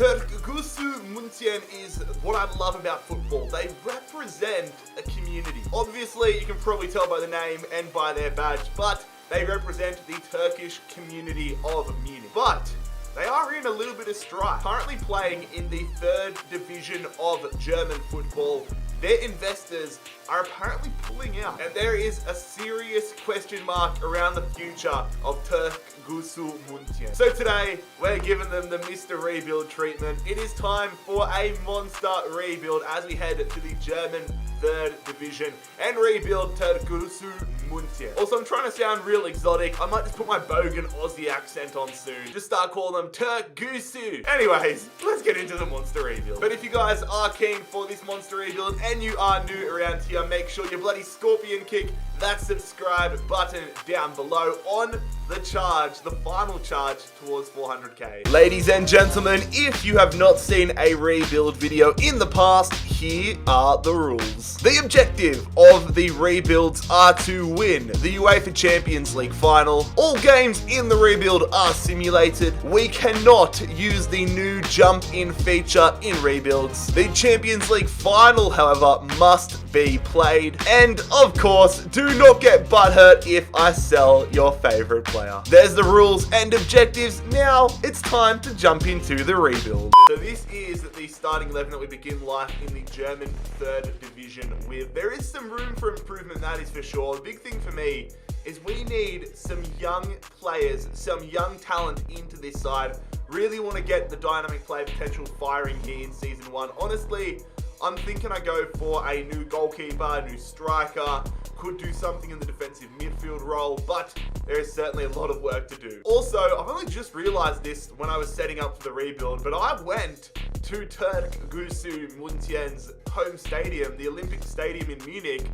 Turkgucu Munchen is what I love about football. They represent a community. Obviously, you can probably tell by the name and by their badge, but they represent the Turkish community of Munich. But they are in a little bit of strife. Currently playing in the 3rd division of German football, their investors are apparently pulling out. And there is a serious question mark around the future of Turkgucu Munchen. So today, we're giving them the Mr. Rebuild treatment. It is time for a monster rebuild as we head to the German 3rd division and rebuild Turkgucu Munchen. Also, I'm trying to sound real exotic. I might just put my bogan Aussie accent on soon. Just start calling them Turkgucu. Anyways, let's get into the monster rebuild. But if you guys are keen for this monster rebuild and you are new around here, make sure you bloody scorpion kick that subscribe button down below on the charge, the final charge towards 400k. Ladies and gentlemen, if you have not seen a rebuild video in the past, here are the rules. The objective of the rebuilds are to win the UEFA Champions League final. All games in the rebuild are simulated. We cannot use the new jump in feature in rebuilds. The Champions League final, however, must be played. And of course, do not get butthurt if I sell your favorite player. There's the rules and objectives. Now it's time to jump into the rebuild. So this is the starting 11 that we begin life in the German 3rd division with. There is some room for improvement, that is for sure. The big thing for me is we need some young players, some young talent into this side. Really want to get the dynamic play potential firing here in season 1. Honestly, I'm thinking I go for a new goalkeeper, a new striker, could do something in the defensive midfield role, but there is certainly a lot of work to do. Also, I've only just realized this when I was setting up for the rebuild, but I went to Turkgucu Munchen's home stadium, the Olympic Stadium in Munich.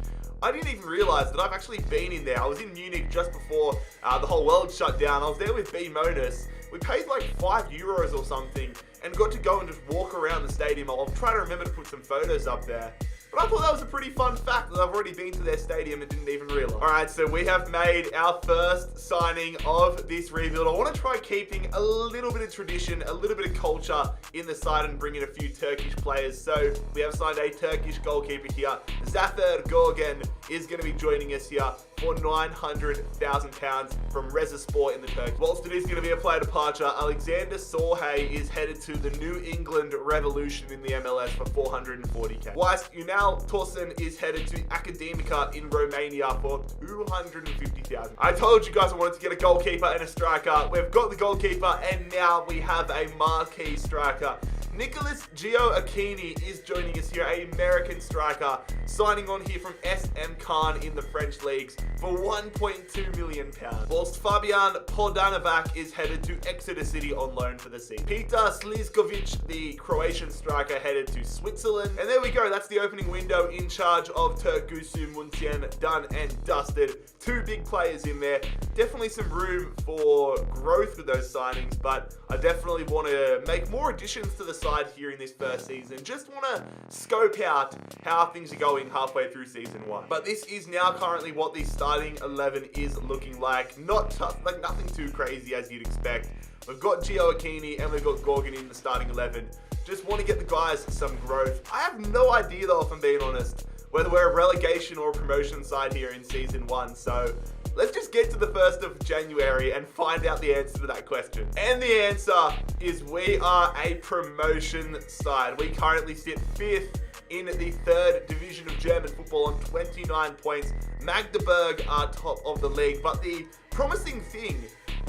I didn't even realize that I've actually been in there. I was in Munich just before the whole world shut down. I was there with B Monas. We paid like €5 or something and got to go and just walk around the stadium. I'll try to remember to put some photos up there. But I thought that was a pretty fun fact that I've already been to their stadium and didn't even realize. Alright, so we have made our first signing of this rebuild. I want to try keeping a little bit of tradition, a little bit of culture in the side and bring in a few Turkish players. So we have signed a Turkish goalkeeper here. Zafer Gorgen is going to be joining us here for £900,000 from Rizespor in the Turkey. Whilst it is going to be a player departure, Alexander Sorhay is headed to the New England Revolution in the MLS for 440k. Whilst Unal Torsen is headed to Academica in Romania for 250,000. I told you guys I wanted to get a goalkeeper and a striker. We've got the goalkeeper and now we have a marquee striker. Nicholas Gio-Aquini is joining us here, an American striker, signing on here from SM Khan in the French leagues for £1.2 million. Whilst Fabian Podanovac is headed to Exeter City on loan for the season. Peter Slizkovic, the Croatian striker, headed to Switzerland. And there we go, that's the opening window in charge of Turkgucu Munchen, done and dusted. 2 big players in there. Definitely some room for growth with those signings, but I definitely want to make more additions to the side here in this first season. Just want to scope out how things are going halfway through season 1. But this is now currently what the starting 11 is looking like. Not tough, like nothing too crazy as you'd expect. We've got Gio-Aquini and we've got Gorgon in the starting 11. Just want to get the guys some growth. I have no idea though, if I'm being honest, whether we're a relegation or a promotion side here in season 1. So let's just get to the 1st of January and find out the answer to that question. And the answer is we are a promotion side. We currently sit 5th in the 3rd division of German football on 29 points. Magdeburg are top of the league, but the promising thing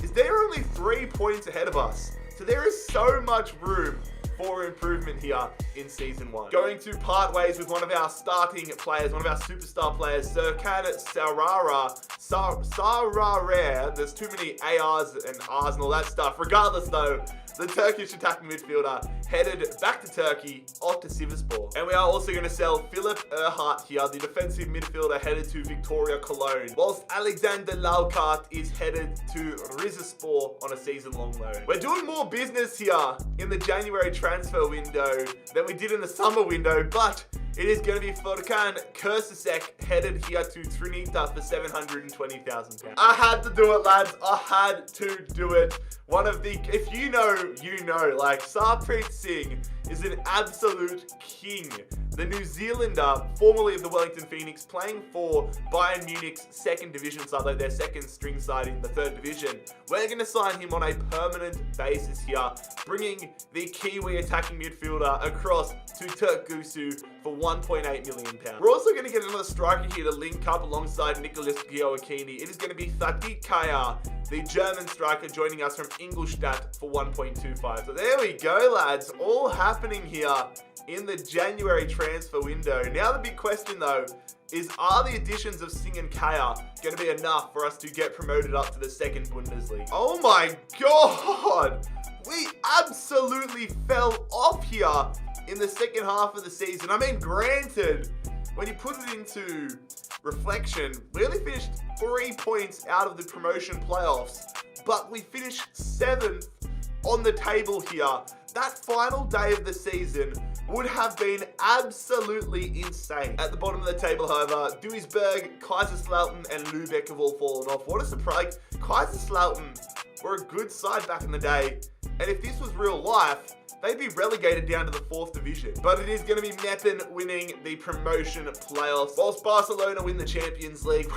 is they're only 3 points ahead of us. So there is so much room for improvement here in season 1. Going to part ways with one of our starting players, one of our superstar players, Serkan Sarare. There's too many ARs and Rs and all that stuff. Regardless though, the Turkish attacking midfielder headed back to Turkey, off to Sivasspor. And we are also going to sell Philip Erhardt here, the defensive midfielder headed to Victoria Cologne. Whilst Alexander Laukart is headed to Rizespor on a season-long loan. We're doing more business here in the January transfer window than we did in the summer window, but It is going to be Furkan Kursasek headed here to Trinita for £720,000. I had to do it, lads. I had to do it. One of the, if you know, you know, like Sarpreet Singh is an absolute king. The New Zealander, formerly of the Wellington Phoenix, playing for Bayern Munich's second division side, like their second string side in the third division. We're going to sign him on a permanent basis here, bringing the Kiwi attacking midfielder across to Turkgucu for £1.8 million. We're also going to get another striker here to link up alongside Nicholas Gioacchini. It is going to be Fatih Kaya, the German striker, joining us from Ingolstadt for 1.25. So there we go, lads. All happening here in the January transfer window. Now the big question though is, are the additions of Singh and Kaya going to be enough for us to get promoted up to the second Bundesliga? Oh my god! We absolutely fell off here in the second half of the season. I mean, granted, when you put it into reflection, we only finished 3 points out of the promotion playoffs, but we finished 7th on the table here. That final day of the season would have been absolutely insane. At the bottom of the table, however, Duisburg, Kaiserslautern, and Lübeck have all fallen off. What a surprise. Kaiserslautern were a good side back in the day, and if this was real life, they'd be relegated down to the 4th division. But it is going to be Meppen winning the promotion playoffs, whilst Barcelona win the Champions League.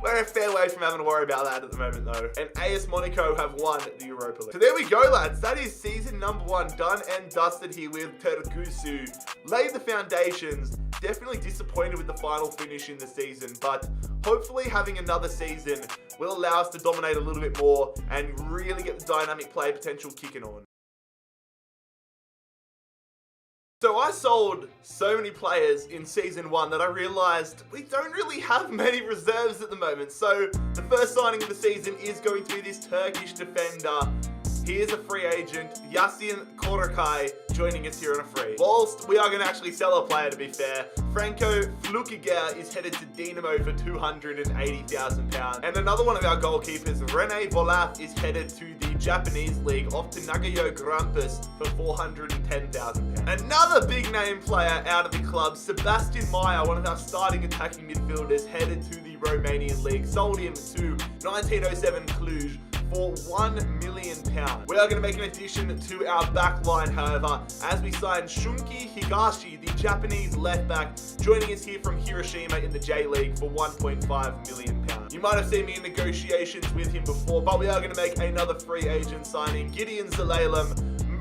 We're a fair way from having to worry about that at the moment though. And AS Monaco have won the Europa League. So there we go, lads. That is season number 1 done and dusted here with Turkgucu. Laid the foundations. Definitely disappointed with the final finish in the season, but hopefully having another season will allow us to dominate a little bit more and really get the dynamic play potential kicking on. So I sold so many players in season 1 that I realized we don't really have many reserves at the moment. So the first signing of the season is going to be this Turkish defender. He is a free agent, Yasin Korakai, joining us here on a free. Whilst we are going to actually sell a player, to be fair, Franco Flukiger is headed to Dinamo for £280,000. And another one of our goalkeepers, Rene Volaf, is headed to the Japanese league, off to Nagayo Grampus for £410,000. Another big name player out of the club, Sebastian Meyer, one of our starting attacking midfielders, headed to the Romanian league. Sold him to 1907 Cluj for £1 million. We are going to make an addition to our back line, however, as we sign Shunki Higashi, the Japanese left back, joining us here from Hiroshima in the J League for £1.5 million. You might have seen me in negotiations with him before, but we are going to make another free agent signing, Gideon Zalalem.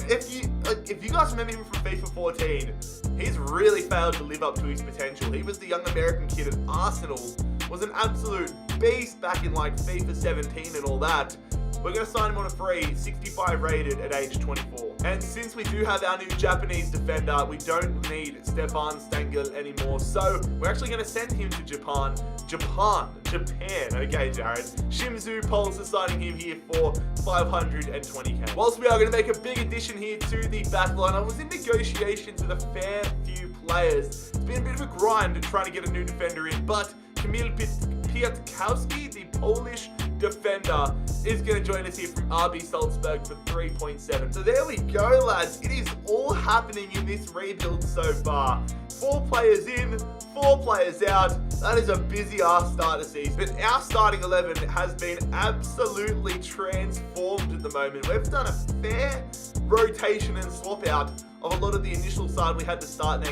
If you guys remember him from FIFA 14, he's really failed to live up to his potential. He was the young American kid at Arsenal, was an absolute beast back in like FIFA 17 and all that. We're going to sign him on a free, 65 rated at age 24. And since we do have our new Japanese defender, we don't need Stefan Stengel anymore. So we're actually going to send him to Japan. Okay, Jared. Shimizu Pulse is signing him here for 520k. Whilst we are going to make a big addition here to the backline, I was in negotiations with a fair few players. It's been a bit of a grind trying to get a new defender in, but Kamil Piatkowski, the Polish defender, is going to join us here from RB Salzburg for 3.7. So there we go, lads. It is all happening in this rebuild so far. 4 players in, 4 players out. That is a busy ass start of season. But our starting 11 has been absolutely transformed at the moment. We've done a fair rotation and swap out of a lot of the initial side we had to start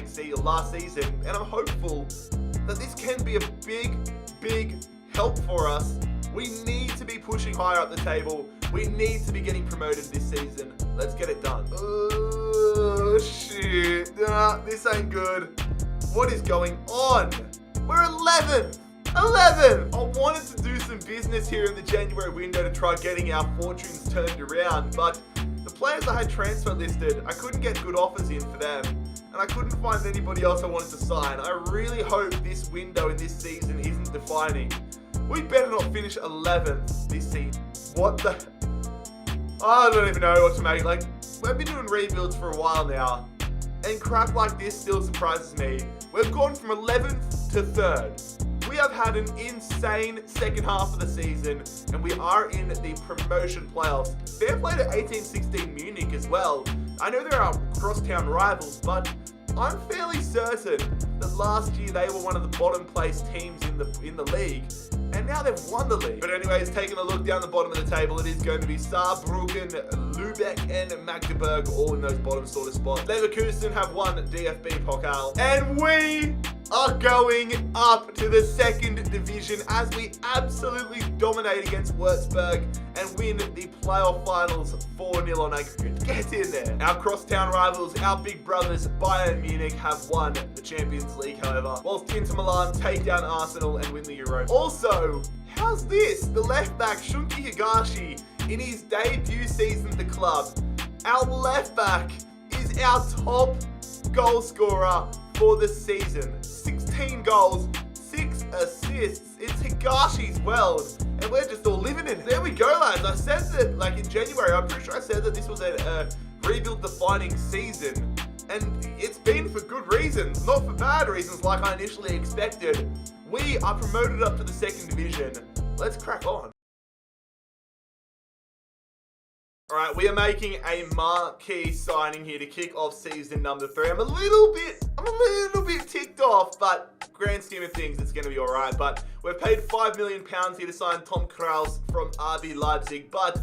last season. And I'm hopeful that this can be a big help for us. We need to be pushing higher up the table. We need to be getting promoted this season. Let's get it done. Oh, shit. Nah, this ain't good. What is going on? We're 11th. 11! I wanted to do some business here in the January window to try getting our fortunes turned around, but the players I had transfer listed, I couldn't get good offers in for them, and I couldn't find anybody else I wanted to sign. I really hope this window in this season isn't defining. We better not finish 11th this season. What the? I don't even know what to make. Like, we've been doing rebuilds for a while now, and crap like this still surprises me. We've gone from 11th to 3rd. We have had an insane second half of the season, and we are in the promotion playoffs. Fair play to 1816 Munich as well. I know they're our crosstown rivals, but I'm fairly certain that last year they were one of the bottom placed teams in the league, and now they've won the league. But anyways, taking a look down the bottom of the table, it is going to be Saarbrücken, Lübeck, and Magdeburg, all in those bottom sort of spots. Leverkusen have won DFB Pokal, and we are going up to the second division as we absolutely dominate against Würzburg and win the playoff finals 4-0 on aggregate. Get in there. Our crosstown rivals, our big brothers Bayern Munich, have won the Champions League, however, whilst Inter Milan take down Arsenal and win the Euro. Also, how's this? The left back Shunki Higashi, in his debut season at the club, our left back is our top goal scorer for the season. 16 goals, 6 assists. It's Higashi's world, and we're just all living in it. There we go, lads. I said that, like, in January, I'm pretty sure I said that this was a rebuild-defining season, and it's been for good reasons, not for bad reasons like I initially expected. We are promoted up to the second division. Let's crack on. Alright, we are making a marquee signing here to kick off season number 3. I'm a little bit ticked off, but grand scheme of things, it's going to be alright. But we've paid £5 million here to sign Tom Kraus from RB Leipzig, but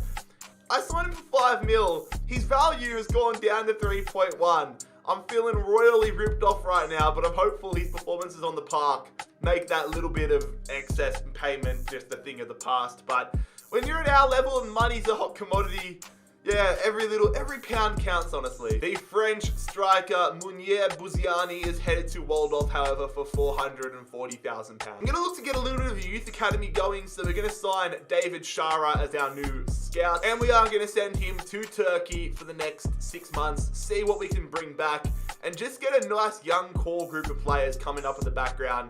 I signed him for 5 mil. His value has gone down to 3.1. I'm feeling royally ripped off right now, but I'm hopeful his performances on the park make that little bit of excess payment just a thing of the past. But when you're at our level and money's a hot commodity, yeah, every pound counts, honestly. The French striker Munier Buziani is headed to Waldorf, however, for £440,000. I'm going to look to get a little bit of a youth academy going, so we're going to sign David Shara as our new scout, and we are going to send him to Turkey for the next 6 months, see what we can bring back, and just get a nice young core group of players coming up in the background.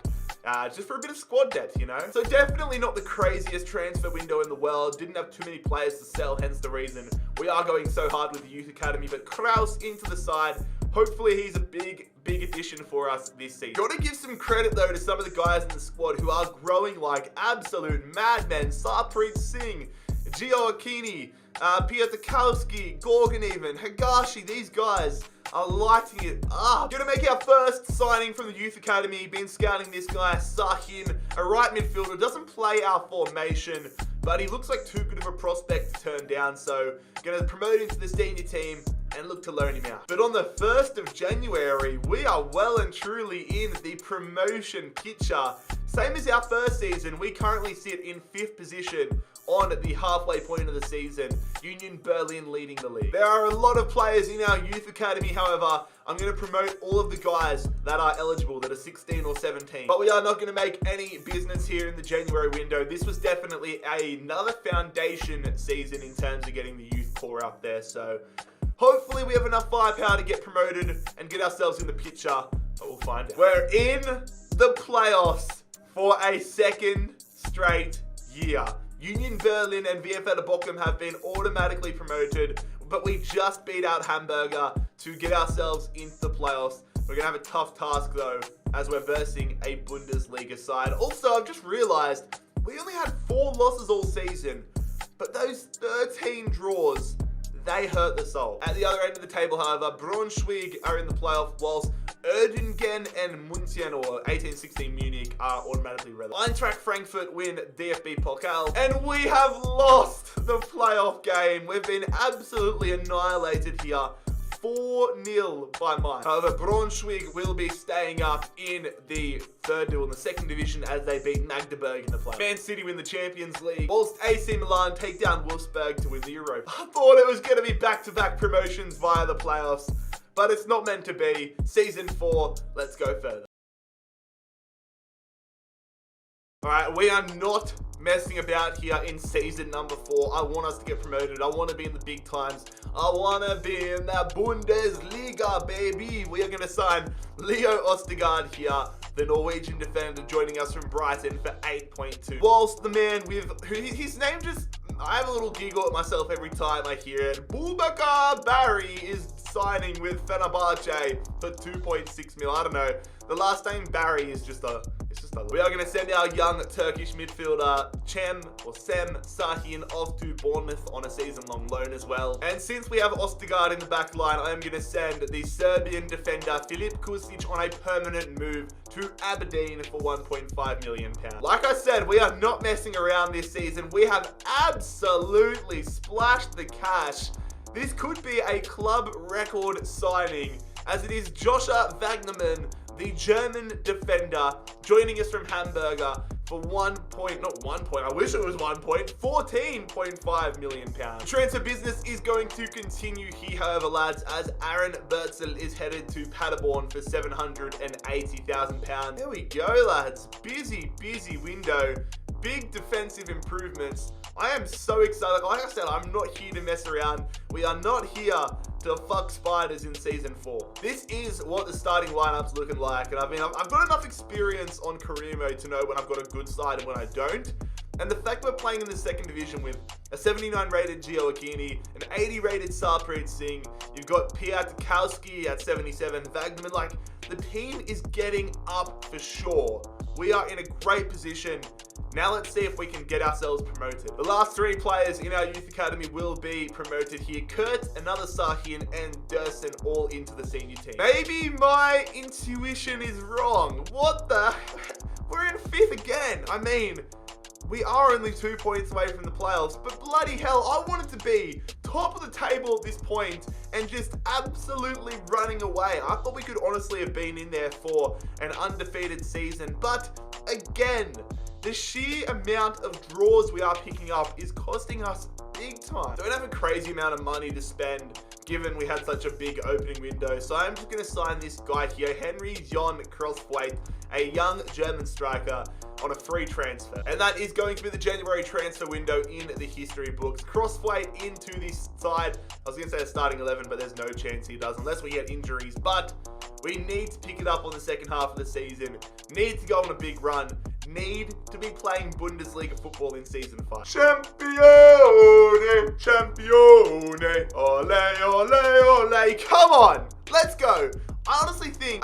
Just for a bit of squad depth, you know? So definitely not the craziest transfer window in the world. Didn't have too many players to sell, hence the reason we are going so hard with the youth academy. But Kraus into the side. Hopefully he's a big addition for us this season. Got to give some credit though to some of the guys in the squad who are growing like absolute madmen. Sarpreet Singh, Gio Akini, Pietrkowski, Gorgon even, Higashi, these guys are lighting it up. Gonna make our first signing from the youth academy. Been scouting this guy, Sahin, a right midfielder. Doesn't play our formation, but he looks like too good of a prospect to turn down. So gonna promote him to the senior team and look to loan him out. But on the 1st of January, we are well and truly in the promotion picture. Same as our first season, we currently sit in 5th position on the halfway point of the season. Union Berlin leading the league. There are a lot of players in our youth academy, however, I'm going to promote all of the guys that are eligible, that are 16 or 17. But we are not going to make any business here in the January window. This was definitely another foundation season in terms of getting the youth core up there. So hopefully we have enough firepower to get promoted and get ourselves in the picture, but we'll find out. We're in the playoffs for a second straight year. Union Berlin and VfL Bochum have been automatically promoted, but we just beat out Hamburger to get ourselves into the playoffs. We're going to have a tough task though, as we're versing a Bundesliga side. Also, I've just realized we only had 4 losses all season, but those 13 draws, they hurt the soul. At the other end of the table, however, Braunschweig are in the playoff, whilst Erdingen and Munchen, or 1816 Munich, are automatically relegated. Eintracht Frankfurt win DFB Pokal, and we have lost the playoff game. We've been absolutely annihilated here. 4-0 by mine. However, Braunschweig will be staying up in the second division as they beat Magdeburg in the playoffs. Man City win the Champions League, whilst AC Milan take down Wolfsburg to win the Euro. I thought it was going to be back-to-back promotions via the playoffs, but it's not meant to be. Season 4, let's go further. Alright, we are not messing about here in season number 4. I want us to get promoted. I want to be in the big times. I want to be in the Bundesliga, baby. We are going to sign Leo Østigard here, the Norwegian defender, joining us from Brighton for 8.2. Whilst the man with, his name just, I have a little giggle at myself every time I hear it. Boubacar Barry is signing with Fenerbahce for 2.6 mil. I don't know. The last name Barry is just a We are going to send our young Turkish midfielder Cem Sahin off to Bournemouth on a season-long loan as well. And since we have Ostergaard in the back line, I am going to send the Serbian defender Filip Kusic on a permanent move to Aberdeen for £1.5 million. Like I said, we are not messing around this season. We have absolutely splashed the cash. This could be a club record signing, as it is Joshua Wagnerman, the German defender, joining us from Hamburger for £14.5 million. Transfer business is going to continue here, however, lads, as Aaron Bertzel is headed to Paderborn for £780,000. There we go, lads. Busy window. Big defensive improvements. I am so excited. Like I said, I'm not here to mess around. We are not here to fuck spiders in season 4. This is what the starting lineup's looking like. And I've got enough experience on career mode to know when I've got a good side and when I don't. And the fact we're playing in the second division with a 79 rated Gio Aquini, an 80 rated Sarpreet Singh, you've got Piatkowski at 77, Wagnerman, like, the team is getting up for sure. We are in a great position. Now let's see if we can get ourselves promoted. The last 3 players in our youth academy will be promoted here. Kurt, another Sahin, and Dursun all into the senior team. Maybe my intuition is wrong. What the? We're in 5th again. I mean, we are only 2 points away from the playoffs, but bloody hell, I wanted to be top of the table at this point and just absolutely running away. I thought we could honestly have been in there for an undefeated season, but again, the sheer amount of draws we are picking up is costing us big time. Don't have a crazy amount of money to spend given we had such a big opening window. So I'm just going to sign this guy here, Henry Jon Crosswaite, a young German striker, on a free transfer. And that is going to be the January transfer window in the history books. Crosswaite into this side. I was going to say a starting 11, but there's no chance he does unless we get injuries. But we need to pick it up on the second half of the season. Need to go on a big run. Need to be playing Bundesliga football in season 5. Champione, champione, ole, ole, ole. Come on, let's go. I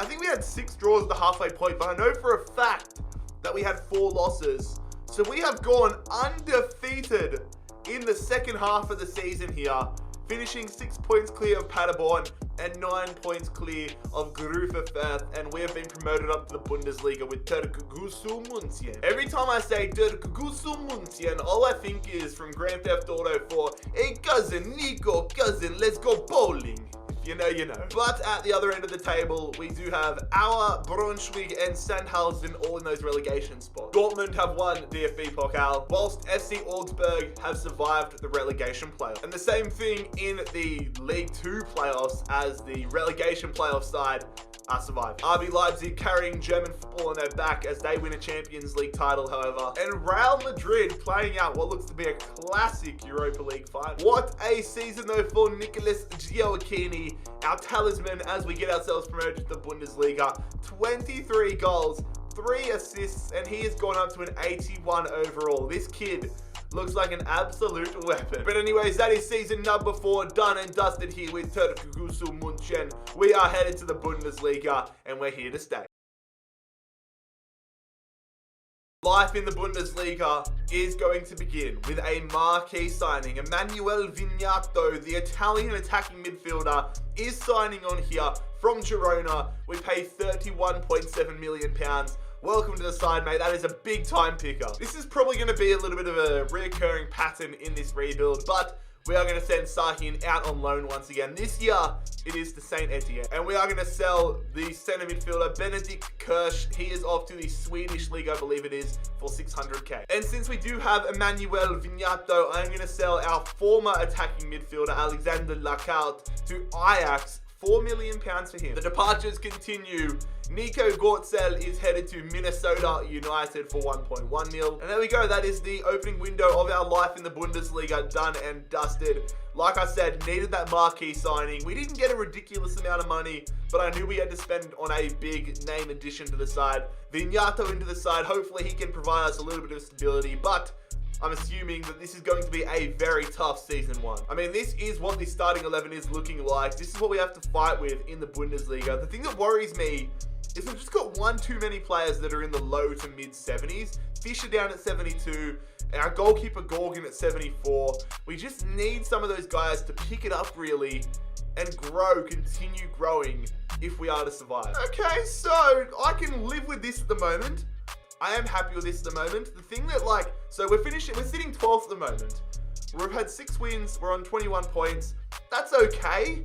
think we had 6 draws at the halfway point, but I know for a fact that we had 4 losses. So we have gone undefeated in the second half of the season here, finishing 6 points clear of Paderborn and 9 points clear of Gruppe Fürth, and we have been promoted up to the Bundesliga with Turkgucu Munchen. Every time I say Turkgucu Munchen, all I think is from Grand Theft Auto 4, hey cousin, Nico, cousin, let's go bowling. You know, you know. But at the other end of the table, we do have our Braunschweig and Sandhausen all in those relegation spots. Dortmund have won DFB Pokal, whilst FC Augsburg have survived the relegation playoff. And the same thing in the League 2 playoffs, as the relegation playoff side are surviving. RB Leipzig carrying German football on their back as they win a Champions League title, however. And Real Madrid playing out what looks to be a classic Europa League final. What a season though for Nicolas Gioacchini, our talisman, as we get ourselves promoted to the Bundesliga. 23 goals, 3 assists, and he has gone up to an 81 overall. This kid looks like an absolute weapon. But anyways, that is season number 4 done and dusted here with Turkgucu Munchen. We are headed to the Bundesliga and we're here to stay. Life in the Bundesliga is going to begin with a marquee signing. Emanuele Vignato, the Italian attacking midfielder, is signing on here from Girona. We pay £31.7 million. Welcome to the side, mate. That is a big time picker. This is probably going to be a little bit of a reoccurring pattern in this rebuild, but we are going to send Sahin out on loan once again. This year, it is to Saint Etienne. And we are going to sell the centre midfielder, Benedikt Kirsch. He is off to the Swedish league, I believe it is, for 600k. And since we do have Emanuele Vignato, I'm going to sell our former attacking midfielder, Alexander Lacaut, to Ajax. £4 million for him. The departures continue. Nico Gortzel is headed to Minnesota United for 1.1 mil. And there we go. That is the opening window of our life in the Bundesliga done and dusted. Like I said, needed that marquee signing. We didn't get a ridiculous amount of money, but I knew we had to spend on a big name addition to the side. Vignato into the side. Hopefully he can provide us a little bit of stability, but I'm assuming that this is going to be a very tough season 1. I mean, this is what the starting 11 is looking like. This is what we have to fight with in the Bundesliga. The thing that worries me is we've just got one too many players that are in the low to mid 70s. Fisher down at 72. Our goalkeeper Gorgon at 74. We just need some of those guys to pick it up really and continue growing if we are to survive. Okay, so I can live with this at the moment. I am happy with this at the moment. The thing that so we're sitting 12th at the moment. We've had 6 wins, we're on 21 points. That's okay.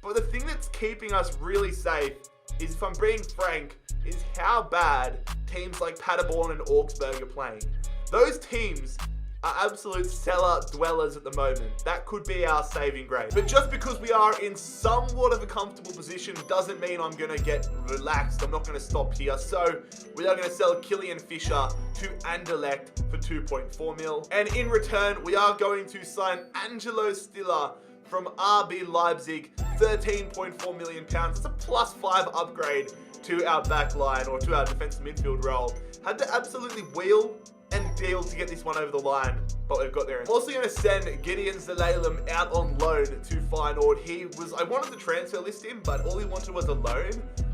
But the thing that's keeping us really safe is, if I'm being frank, is how bad teams like Paderborn and Augsburg are playing. Those teams are absolute sellout dwellers at the moment. That could be our saving grace. But just because we are in somewhat of a comfortable position doesn't mean I'm going to get relaxed. I'm not going to stop here. So we are going to sell Killian Fisher to Anderlecht for 2.4 mil. And in return, we are going to sign Angelo Stiller from RB Leipzig, £13.4 million. That's a +5 upgrade to our back line, or to our defensive midfield role. Had to absolutely wheel and deal to get this one over the line, but we've got there. I'm also going to send Gideon Zelalem out on loan to Feyenoord. I wanted to transfer list him, but all he wanted was a loan.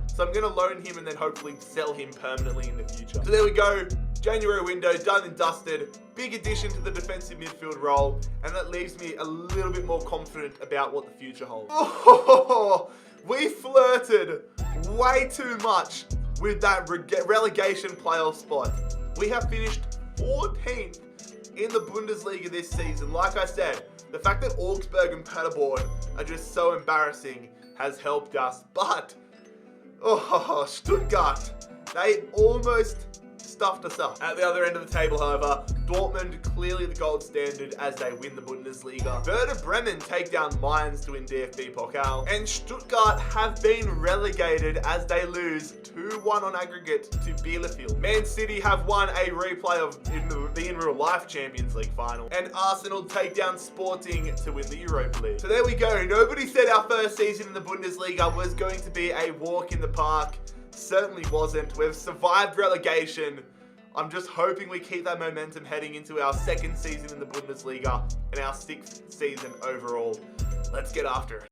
So I'm going to loan him and then hopefully sell him permanently in the future. So there we go. January window, done and dusted. Big addition to the defensive midfield role, and that leaves me a little bit more confident about what the future holds. Oh, we flirted way too much with that relegation playoff spot. We have finished 14th in the Bundesliga this season. Like I said, the fact that Augsburg and Paderborn are just so embarrassing has helped us. But, Stuttgart, they almost stuffed us up. At the other end of the table, however, Dortmund clearly the gold standard as they win the Bundesliga. Werder Bremen take down Mainz to win DFB Pokal. And Stuttgart have been relegated as they lose 2-1 on aggregate to Bielefeld. Man City have won a replay of the in real life Champions League final. And Arsenal take down Sporting to win the Europa League. So there we go. Nobody said our first season in the Bundesliga was going to be a walk in the park. Certainly wasn't. We've survived relegation. I'm just hoping we keep that momentum heading into our second season in the Bundesliga and our 6th season overall. Let's get after it.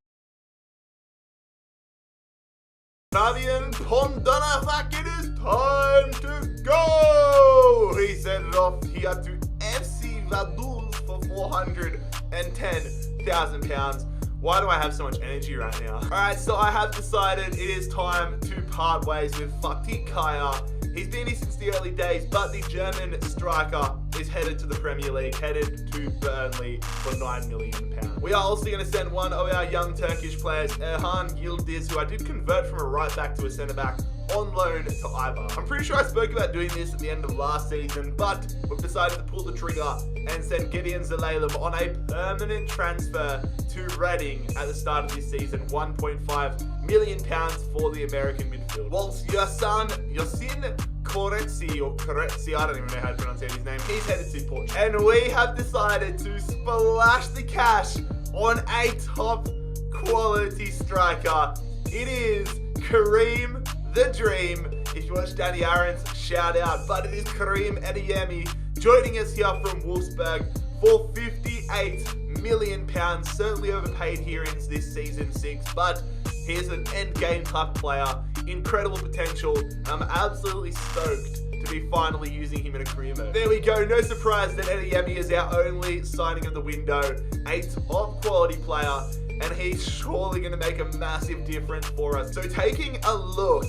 Fabian Pondonafak, it is time to go! He sent it off here to FC Vaduz for £410,000. Why do I have so much energy right now? Alright, so I have decided it is time to part ways with Fatih Kaya. He's been here since the early days, but the German striker is headed to the Premier League, headed to Burnley for £9 million. We are also going to send one of our young Turkish players, Erhan Yildiz, who I did convert from a right back to a centre back, on loan to Eibar. I'm pretty sure I spoke about doing this at the end of last season, but we've decided to pull the trigger and send Gideon Zelalem on a permanent transfer to Reading at the start of this season, £1.5 million for the American midfield. Whilst Yasin Koretsi, or Koretsi, I don't even know how to pronounce his name, he's headed to Portugal. And we have decided to splash the cash on a top quality striker. It is Kareem the Dream. If you watch Danny Aaron's, shout out. But it is Kareem Adeyemi joining us here from Wolfsburg for £58 million. Certainly overpaid here in this season 6, but he is an end game type player. Incredible potential. I'm absolutely stoked to be finally using him in a career mode. There we go. No surprise that Adeyemi is our only signing of the window. A top quality player, and he's surely going to make a massive difference for us. So taking a look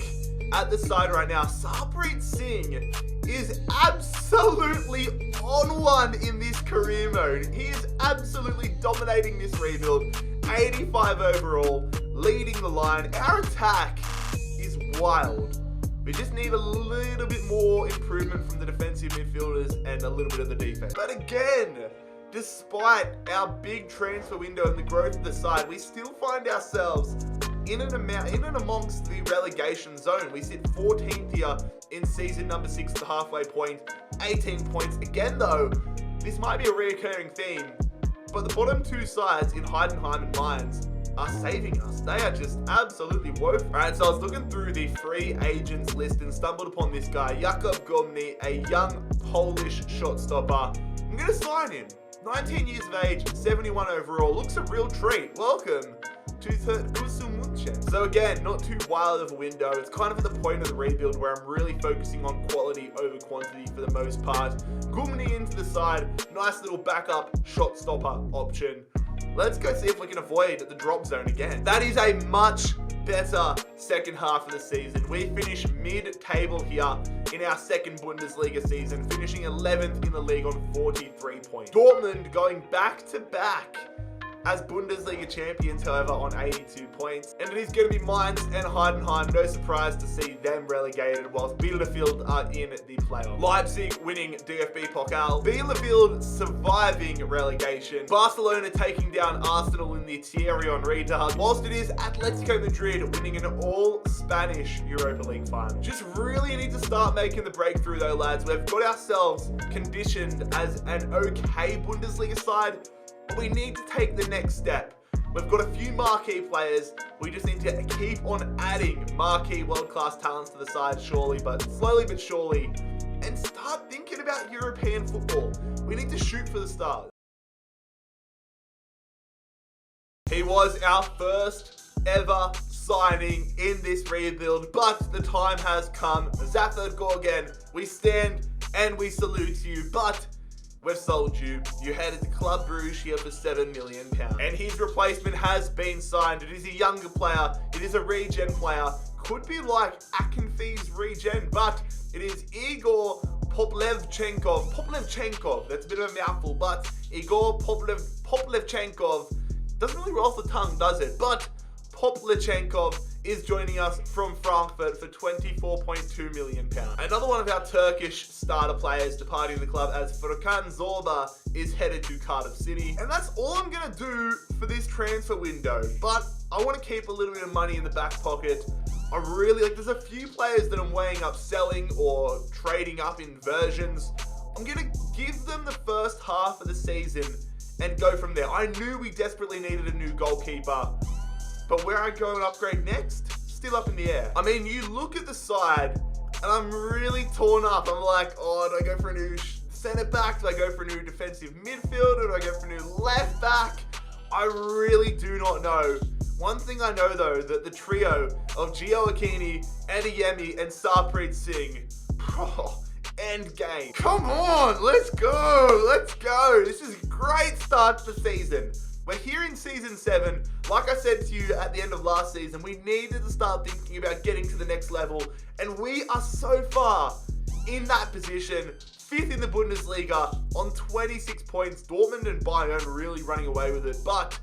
at the side right now, Sarpreet Singh is absolutely on one in this career mode. He is absolutely dominating this rebuild. 85 overall, leading the line. Our attack is wild. We just need a little bit more improvement from the defensive midfielders and a little bit of the defense. But again, despite our big transfer window and the growth of the side, we still find ourselves in and amongst the relegation zone. We sit 14th here in season number 6 at the halfway point, 18 points. Again though, this might be a reoccurring theme, but the bottom 2 sides in Heidenheim and Mainz are saving us. They are just absolutely woeful. Alright, so I was looking through the free agents list and stumbled upon this guy, Jakub Gomny, a young Polish shot stopper. I'm gonna sign him. 19 years of age, 71 overall, looks a real treat. Welcome to Turkgucu Munchen. So again, not too wild of a window. It's kind of at the point of the rebuild where I'm really focusing on quality over quantity for the most part. Gumni into the side, nice little backup shot stopper option. Let's go see if we can avoid the drop zone again. That is a much better second half of the season. We finish mid-table here in our second Bundesliga season, finishing 11th in the league on 43 points. Dortmund going back-to-back as Bundesliga champions, however, on 82 points. And it is going to be Mainz and Heidenheim. No surprise to see them relegated, whilst Bielefeld are in the playoff. Leipzig winning DFB Pokal. Bielefeld surviving relegation. Barcelona taking down Arsenal in the Thierry Henry derby, whilst it is Atletico Madrid winning an all-Spanish Europa League final. Just really need to start making the breakthrough though, lads. We've got ourselves conditioned as an okay Bundesliga side. We need to take the next step. We've got a few marquee players. We just need to keep on adding marquee world-class talents to the side, slowly but surely, and start thinking about European football. We need to shoot for the stars. He was our first ever signing in this rebuild, but the time has come. Zaphod Gorgen, we stand and we salute you, but we've sold you. You headed to Club Bruges here for £7 million. And his replacement has been signed. It is a younger player. It is a regen player. Could be like Akinfee's regen, but it is Igor Poplevchenkov. That's a bit of a mouthful, but Igor Poplevchenkov doesn't really roll off the tongue, does it? But Poplevchenkov is joining us from Frankfurt for £24.2 million. Another one of our Turkish starter players departing the club as Furkan Zorba is headed to Cardiff City. And that's all I'm going to do for this transfer window. But I want to keep a little bit of money in the back pocket. I really there's a few players that I'm weighing up selling or trading up in versions. I'm going to give them the first half of the season and go from there. I knew we desperately needed a new goalkeeper, but where I go and upgrade next, still up in the air. I mean, you look at the side, and I'm really torn up. I'm like, oh, do I go for a new centre back? Do I go for a new defensive midfielder? Do I go for a new left back? I really do not know. One thing I know though, that the trio of Gio Aquini, Adeyemi, and Sarpreet Singh, end game. Come on, let's go, let's go. This is a great start to the season. We're here in season 7. Like I said to you at the end of last season, we needed to start thinking about getting to the next level. And we are so far in that position. 5th in the Bundesliga on 26 points. Dortmund and Bayern really running away with it. But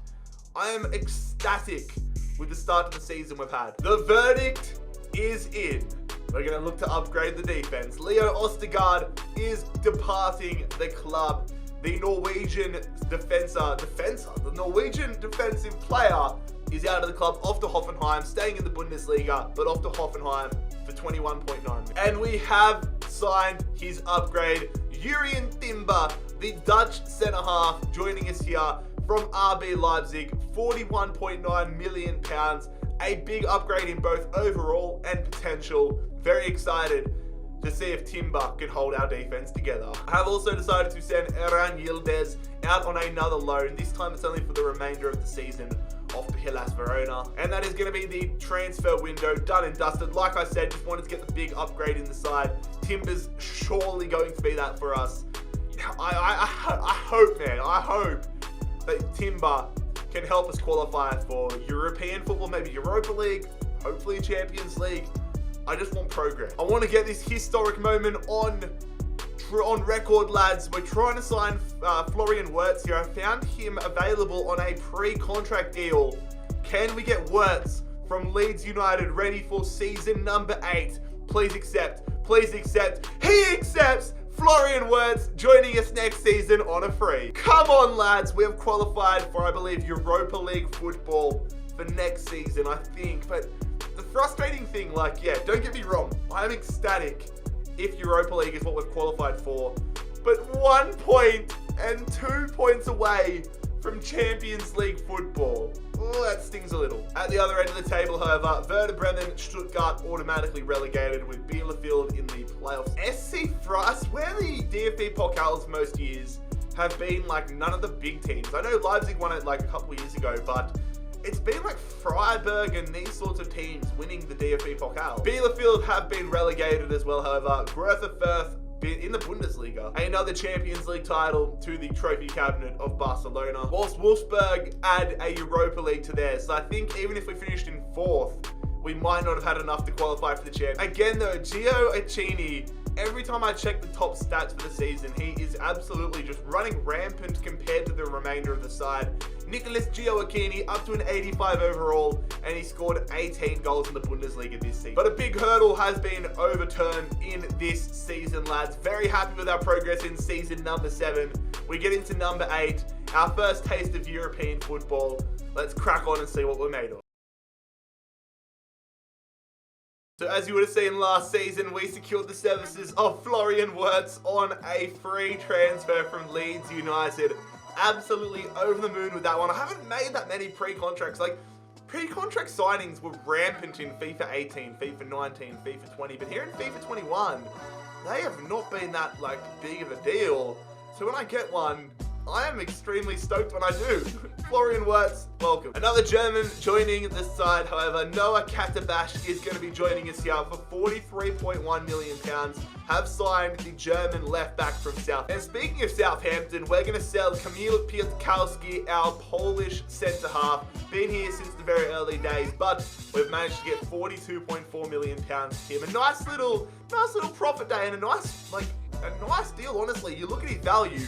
I am ecstatic with the start of the season we've had. The verdict is in. We're going to look to upgrade the defense. Leo Østigard is departing the club. The Norwegian the Norwegian defensive player is out of the club, off to Hoffenheim, staying in the Bundesliga, but off to Hoffenheim for 21.9 million. And we have signed his upgrade, Jurien Timber, the Dutch centre-half, joining us here from RB Leipzig, £41.9 million. A big upgrade in both overall and potential. Very excited to see if Timber can hold our defense together. I have also decided to send Eren Yildiz out on another loan. This time it's only for the remainder of the season off to Hellas Verona. And that is going to be the transfer window done and dusted. Like I said, just wanted to get the big upgrade in the side. Timber's surely going to be that for us. I hope, man, I hope that Timber can help us qualify for European football, maybe Europa League, hopefully Champions League. I just want progress. I want to get this historic moment on record, lads. We're trying to sign Florian Wirtz here. I found him available on a pre-contract deal. Can we get Wirtz from Leeds United ready for season number 8? Please accept. Please accept. He accepts. Florian Wirtz joining us next season on a free. Come on, lads. We have qualified for, I believe, Europa League football for next season, I think. But the frustrating thing, like, yeah, don't get me wrong. I'm ecstatic if Europa League is what we've qualified for. But 1 point and 2 points away from Champions League football. Oh, that stings a little. At the other end of the table, however, Werder Bremen, Stuttgart automatically relegated with Bielefeld in the playoffs. SC Freiburg, I swear the DFB Pokals most years have been like none of the big teams. I know Leipzig won it like a couple of years ago, but it's been like Freiburg and these sorts of teams winning the DFB Pokal. Bielefeld have been relegated as well, however. Greuther Fürth been in the Bundesliga. Another Champions League title to the trophy cabinet of Barcelona. Whilst Wolfsburg add a Europa League to theirs. So I think even if we finished in 4th, we might not have had enough to qualify for the champ. Again though, Gio Acchini, every time I check the top stats for the season, he is absolutely just running rampant compared to the remainder of the side. Nicolas Gio-Acchini up to an 85 overall, and he scored 18 goals in the Bundesliga this season. But a big hurdle has been overturned in this season, lads. Very happy with our progress in season number 7. We get into number 8, our first taste of European football. Let's crack on and see what we're made of. So as you would have seen last season, we secured the services of Florian Wirtz on a free transfer from Leeds United. Absolutely over the moon with that one. I haven't made that many pre-contracts. Like, pre-contract signings were rampant in FIFA 18, FIFA 19, FIFA 20, but here in FIFA 21, they have not been that, like, big of a deal. So when I get one, I am extremely stoked when I do. Florian Wirtz, welcome. Another German joining the side, however. Noah Katabash is going to be joining us here for £43.1 million. Have signed the German left back from South. And speaking of Southampton, we're going to sell Kamil Piatkowski, our Polish centre half. Been here since the very early days, but we've managed to get £42.4 million for him. A nice little profit day and a nice deal, honestly. You look at his value.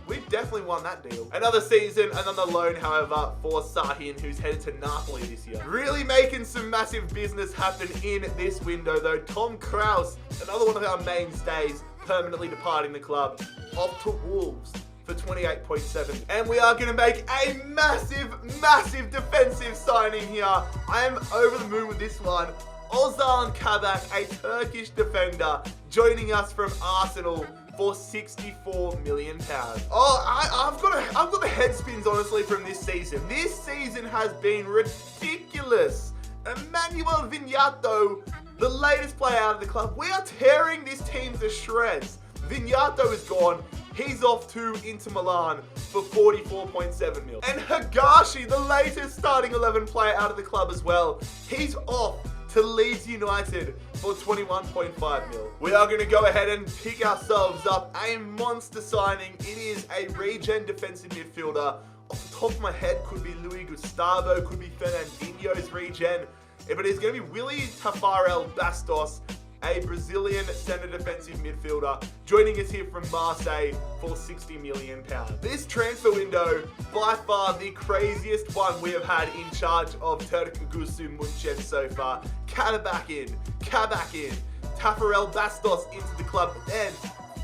We've definitely won that deal. Another season, another loan, however, for Sahin, who's headed to Napoli this year. Really making some massive business happen in this window, though. Tom Kraus, another one of our mainstays, permanently departing the club, off to Wolves for 28.7. And we are going to make a massive defensive signing here. I am over the moon with this one. Ozan Kabak, a Turkish defender, joining us from Arsenal for £64 million. Oh, I've got the head spins, honestly, from this season. This season has been ridiculous. Emmanuel Vignato, the latest player out of the club. We are tearing this team to shreds. Vignato is gone. He's off to Inter Milan for £44.7 million. And Higashi, the latest starting 11 player out of the club as well. He's off to Leeds United for £21.5 million. We are going to go ahead and pick ourselves up a monster signing. It is a regen defensive midfielder. Off the top of my head, could be Luis Gustavo, could be Fernandinho's regen. But it's going to be Willy Tafarel Bastos, a Brazilian centre defensive midfielder, joining us here from Marseille for £60 million. This transfer window, by far the craziest one we have had in charge of Turkgucu Munchen so far. Kabak in, Tafarel Bastos into the club, but then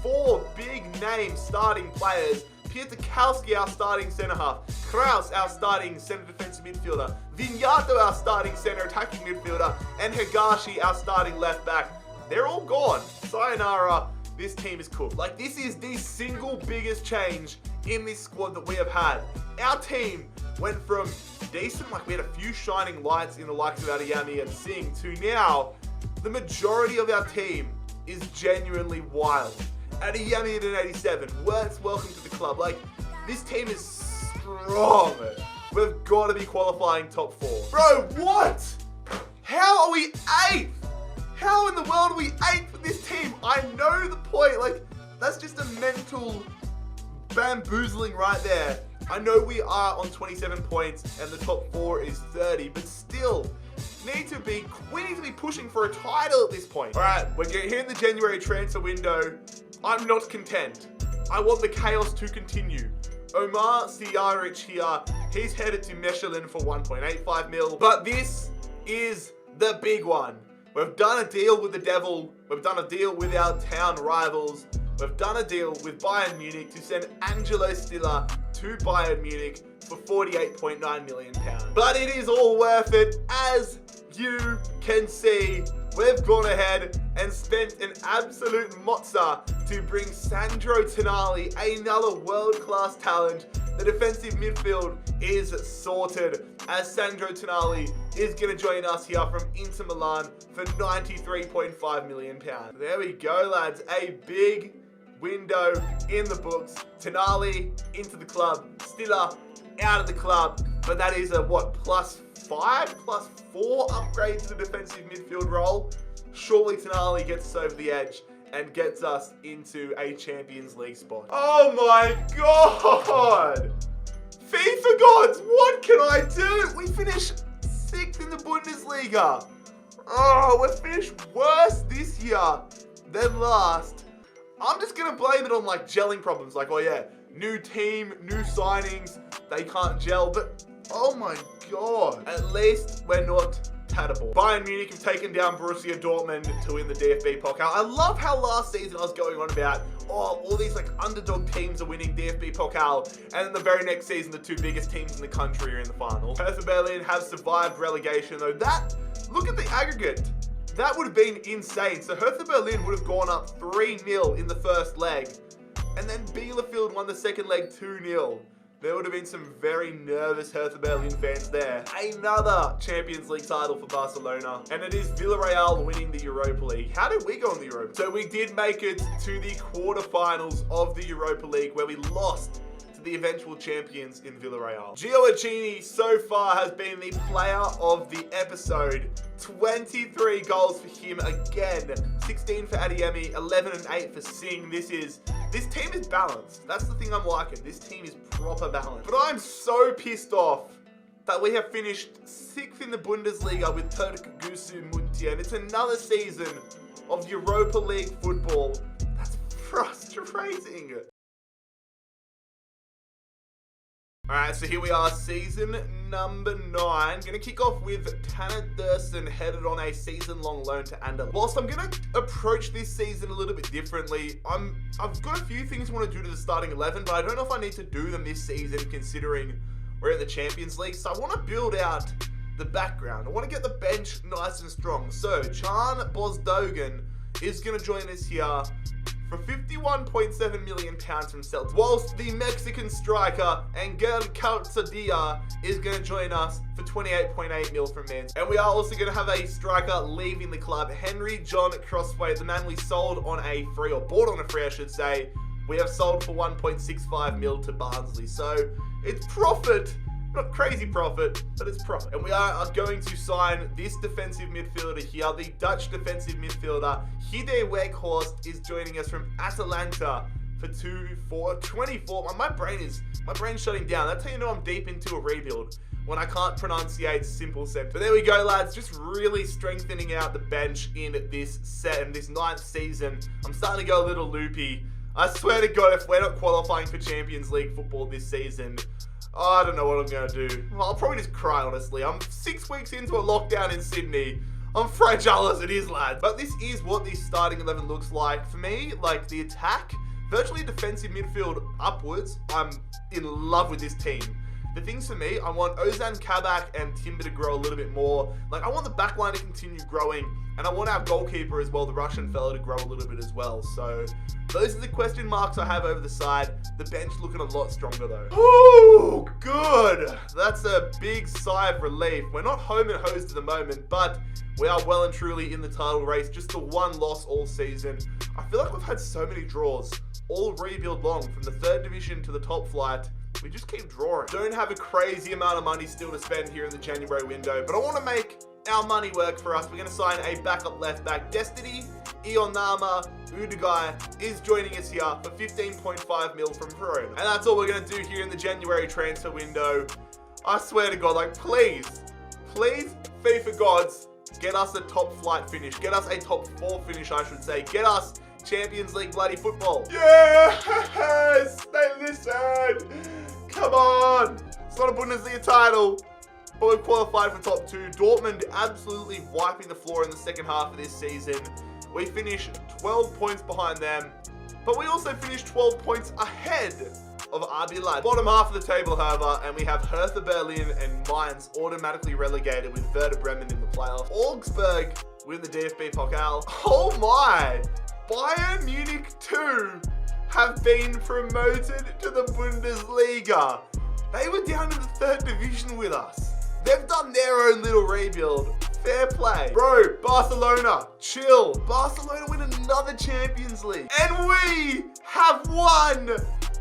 4 big name starting players. Piatkowski, our starting centre half. Kraus, our starting centre defensive midfielder. Vignato, our starting centre attacking midfielder. And Higashi, our starting left back. They're all gone. Sayonara. This team is cooked. Like, this is the single biggest change in this squad that we have had. Our team went from decent, like we had a few shining lights in the likes of Adeyemi and Singh, to now the majority of our team is genuinely wild. Adeyemi at an 87. Wirtz, welcome to the club. Like, this team is strong. We've got to be qualifying top 4. Bro, what? How are we 8th? How in the world are we 8th with this team? I know the point. Like, that's just a mental bamboozling right there. I know we are on 27 points and the top 4 is 30, but still, we need to be pushing for a title at this point. All right, we're here in the January transfer window. I'm not content. I want the chaos to continue. Omar Siyaric here, he's headed to Mechelen for 1.85 mil. But this is the big one. We've done a deal with the devil. We've done a deal with our town rivals. We've done a deal with Bayern Munich to send Angelo Stiller to Bayern Munich for £48.9 million. But it is all worth it. As you can see, we've gone ahead and spent an absolute mozza to bring Sandro Tonali, another world-class talent. The defensive midfield is sorted, as Sandro Tonali is going to join us here from Inter Milan for £93.5 million. There we go, lads. A big window in the books. Tonali into the club. Stiller out of the club. but that is a, what, +5, +4 upgrade to the defensive midfield role. Surely Tonali gets us over the edge and gets us into a Champions League spot. Oh my God! FIFA gods, what can I do? We finished 6th in the Bundesliga. Oh, we finished worse this year than last. I'm just gonna blame it on like gelling problems. Like, oh yeah, new team, new signings, they can't gel. But oh my God, at least we're not terrible. Bayern Munich have taken down Borussia Dortmund to win the DFB Pokal. I love how last season I was going on about, oh, all these like underdog teams are winning DFB Pokal, and then the very next season the two biggest teams in the country are in the final. Hertha Berlin have survived relegation though. Look at the aggregate. That would have been insane. So Hertha Berlin would have gone up 3-0 in the first leg, and then Bielefeld won the second leg 2-0. There would have been some very nervous Hertha Berlin fans there. Another Champions League title for Barcelona. And it is Villarreal winning the Europa League. How did we go in the Europa League? So we did make it to the quarterfinals of the Europa League, where we lost to the eventual champions in Villarreal. Gio Acchini so far has been the player of the episode. 23 goals for him again. 16 for Adeyemi, 11 and 8 for Singh. This team is balanced. That's the thing I'm liking. This team is proper balanced. But I'm so pissed off that we have finished 6th in the Bundesliga with Turkgucu Munchen. It's another season of Europa League football. That's frustrating. Alright, so here we are, season number 9. Gonna kick off with Tanner Thurston headed on a season-long loan to Anderlecht. Whilst I'm gonna approach this season a little bit differently, I've got a few things I want to do to the starting 11, but I don't know if I need to do them this season considering we're in the Champions League. So I want to build out the background. I want to get the bench nice and strong. So Chan Bozdogan is gonna join us here for £51.7 million from Celtic, whilst the Mexican striker Angel Calzadilla is going to join us for £28.8 million from Man. And we are also going to have a striker leaving the club, Henry John Crossway, the man we sold on a free, or bought on a free I should say. We have sold for £1.65 million to Barnsley, so it's profit. Not crazy profit, but it's profit. And we are going to sign this defensive midfielder here, the Dutch defensive midfielder. Hide Weghorst is joining us from Atalanta for 24. My brain's shutting down. That's how you know I'm deep into a rebuild, when I can't pronunciate simple sentences. But there we go, lads. Just really strengthening out the bench in this 9th season. I'm starting to go a little loopy. I swear to God, if we're not qualifying for Champions League football this season, I don't know what I'm going to do. I'll probably just cry, honestly. I'm 6 weeks into a lockdown in Sydney. I'm fragile as it is, lads. But this is what the starting 11 looks like. For me, like the attack, virtually defensive midfield upwards, I'm in love with this team. The things for me, I want Ozan Kabak and Timber to grow a little bit more. Like, I want the back line to continue growing, and I want our goalkeeper as well, the Russian fella, to grow a little bit as well. So those are the question marks I have over the side. The bench looking a lot stronger though. Ooh, good. That's a big sigh of relief. We're not home and hosed at the moment, but we are well and truly in the title race. Just the one loss all season. I feel like we've had so many draws, all rebuild long, from the 3rd division to the top flight. We just keep drawing. Don't have a crazy amount of money still to spend here in the January window, but I want to make our money work for us. We're going to sign a backup left back. Destiny Ionama Udugai is joining us here for $15.5 million from Verona. And that's all we're going to do here in the January transfer window. I swear to God, like, please, FIFA gods, get us a top flight finish. Get us a top 4 finish, I should say. Get us Champions League bloody football. Yes! They listen! Come on! It's not a Bundesliga title, but we've qualified for top 2. Dortmund absolutely wiping the floor in the second half of this season. We finished 12 points behind them, but we also finished 12 points ahead of RB Leipzig. Bottom half of the table, however, and we have Hertha Berlin and Mainz automatically relegated with Werder Bremen in the playoff. Augsburg win the DFB Pokal. Oh my! Bayern Munich 2 have been promoted to the Bundesliga. They were down in the 3rd division with us. They've done their own little rebuild. Fair play. Bro, Barcelona, chill. Barcelona win another Champions League. And we have won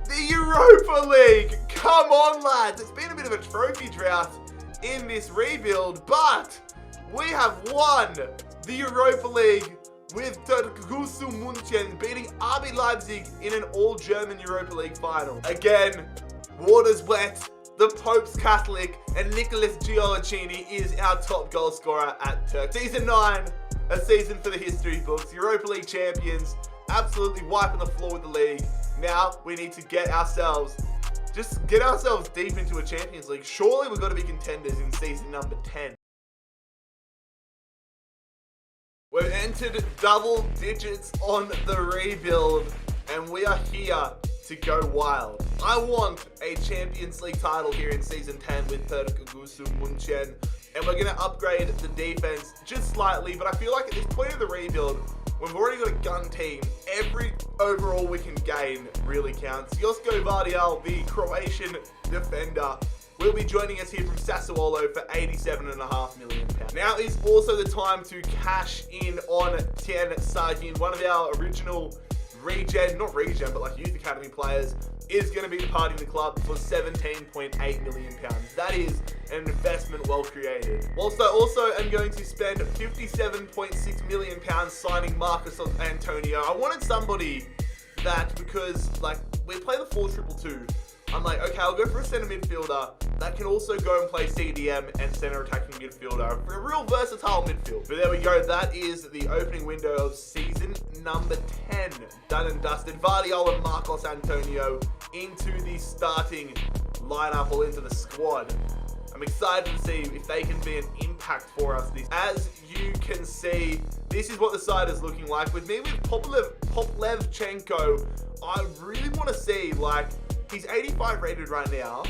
The Europa League! Come on, lads! It's been a bit of a trophy drought in this rebuild, but we have won the Europa League with Turkgucu Munchen beating RB Leipzig in an all-German Europa League final. Again, water's wet, the Pope's Catholic, and Nicolas Giolacini is our top goal scorer at Turk. Season 9, a season for the history books. Europa League champions, absolutely wiping the floor with the league. Now we need to get ourselves deep into a Champions League. Surely we've got to be contenders in season number 10. We've entered double digits on the rebuild, and we are here to go wild. I want a Champions League title here in season 10 with Turkgucu Munchen, and we're going to upgrade the defense just slightly, but I feel like at this point of the rebuild, we've already got a gun team. Every overall we can gain really counts. Josko Vardial, the Croatian defender, will be joining us here from Sassuolo for £87.5 million. Now is also the time to cash in on Tien Sahin, one of our original youth academy players, is going to be departing the club for £17.8 million. That is an investment well created. Whilst I also am going to spend £57.6 million signing Marcus Antonio. I wanted somebody that, because we play the 4-2-2, I'm like, okay, I'll go for a centre midfielder that can also go and play CDM and centre attacking midfielder. A real versatile midfield. But there we go. That is the opening window of season number 10. Done and dusted. Vardiol and Marcos Antonio into the starting lineup or into the squad. I'm excited to see if they can be an impact for us. As you can see, this is what the side is looking like. With me with Poplevchenko, I really want to see, he's 85 rated right now.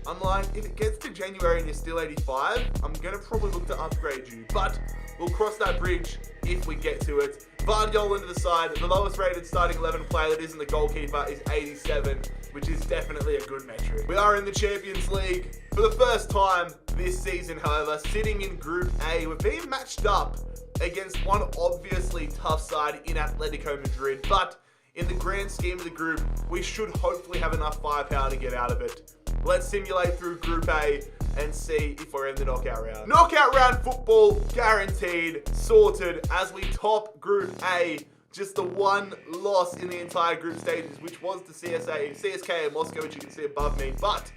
I'm like, if it gets to January and you're still 85, I'm going to probably look to upgrade you. But we'll cross that bridge if we get to it. Vardiol into the side. The lowest rated starting 11 player that isn't the goalkeeper is 87, which is definitely a good metric. We are in the Champions League for the first time this season, however, sitting in Group A. We're being matched up against one obviously tough side in Atletico Madrid, but in the grand scheme of the group, we should hopefully have enough firepower to get out of it. Let's simulate through Group A and see if we're in the knockout round. Knockout round football guaranteed, sorted, as we top Group A. Just the one loss in the entire group stages, which was to CSKA and Moscow, which you can see above me, but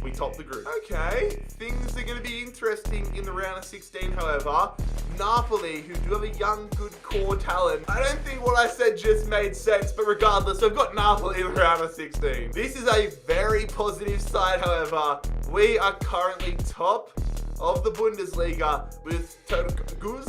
we topped the group. Okay, things are going to be interesting in the round of 16, however. Napoli, who do have a young, good core talent. I don't think what I said just made sense, but regardless, I've got Napoli in the round of 16. This is a very positive side, however. We are currently top of the Bundesliga with Turkgucu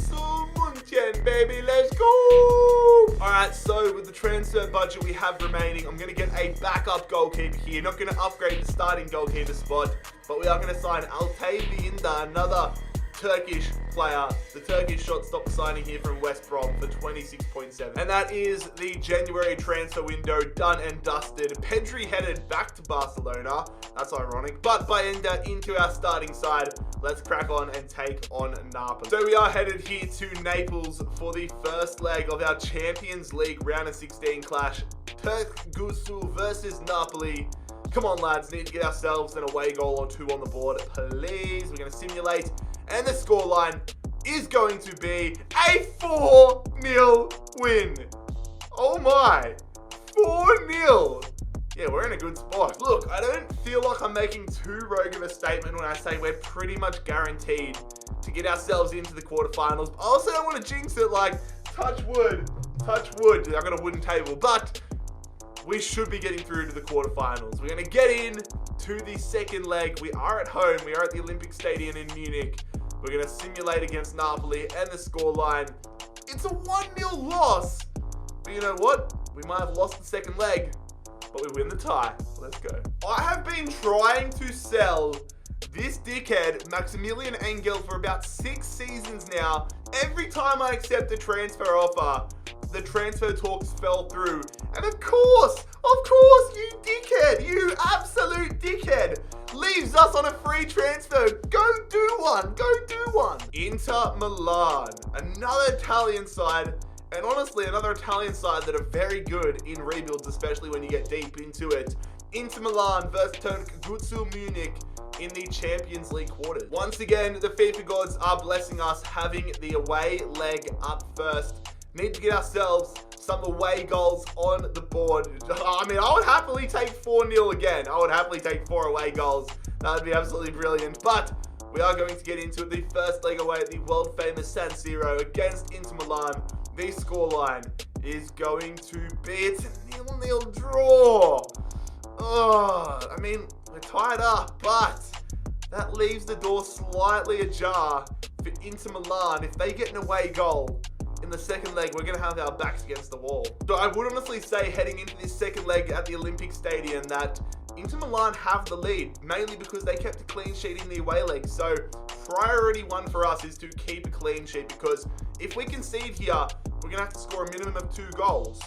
Munchen, baby, let's go! Alright, so with the transfer budget we have remaining, I'm going to get a backup goalkeeper here. Not going to upgrade the starting goalkeeper spot, but we are going to sign Altay Binda, another Turkish player. The Turkish shortstop signing here from West Brom for 26.7. And that is the January transfer window done and dusted. Pedri headed back to Barcelona. That's ironic. But Bayenda into our starting side. Let's crack on and take on Napoli. So we are headed here to Naples for the first leg of our Champions League round of 16 clash. Turkgucu versus Napoli. Come on, lads. Need to get ourselves an away goal or two on the board, please. We're going to simulate. And the scoreline is going to be a 4-0 win. Oh my. 4-0. Yeah, we're in a good spot. Look, I don't feel like I'm making too rogue of a statement when I say we're pretty much guaranteed to get ourselves into the quarterfinals. I also don't want to jinx it, touch wood. Touch wood. I've got a wooden table. But we should be getting through to the quarterfinals. We're going to get in to the second leg. We are at home. We are at the Olympic Stadium in Munich. We're going to simulate against Napoli and the scoreline. It's a 1-0 loss. But you know what? We might have lost the second leg, but we win the tie. Let's go. I have been trying to sell this dickhead, Maximilian Engel, for about 6 seasons now. Every time I accept a transfer offer, the transfer talks fell through. And of course, you dickhead, you absolute dickhead, leaves us on a free transfer. Go do one. Inter Milan, another Italian side, And honestly, another Italian side that are very good in rebuilds, especially when you get deep into it. Inter Milan versus Turkgucu Munich in the Champions League quarters. Once again, the FIFA gods are blessing us having the away leg up first. Need to get ourselves some away goals on the board. I mean, I would happily take 4-0 again. I would happily take 4 away goals. That would be absolutely brilliant. But we are going to get into it. The first leg away at the world famous San Siro against Inter Milan. The scoreline is going to be, it's a 0-0 draw. Oh, I mean, we're tied up, but that leaves the door slightly ajar for Inter Milan. If they get an away goal in the second leg, we're going to have our backs against the wall. So I would honestly say heading into this second leg at the Olympic Stadium that Inter Milan have the lead, mainly because they kept a clean sheet in the away leg. So priority one for us is to keep a clean sheet, because if we concede here, we're going to have to score a minimum of 2 goals.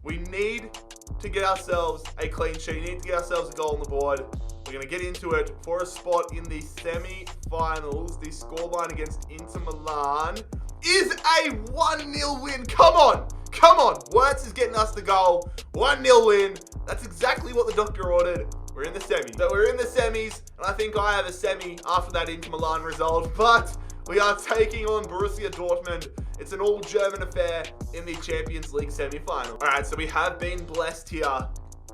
We need to get ourselves a clean sheet. We need to get ourselves a goal on the board. We're going to get into it for a spot in the semi-finals. The scoreline against Inter Milan is a 1-0 win. Come on. Come on. Wirtz is getting us the goal. 1-0 win. That's exactly what the doctor ordered. We're in the semis. So we're in the semis, and I think I have a semi after that Inter Milan result. But we are taking on Borussia Dortmund. It's an all-German affair in the Champions League semi-final. All right, so we have been blessed here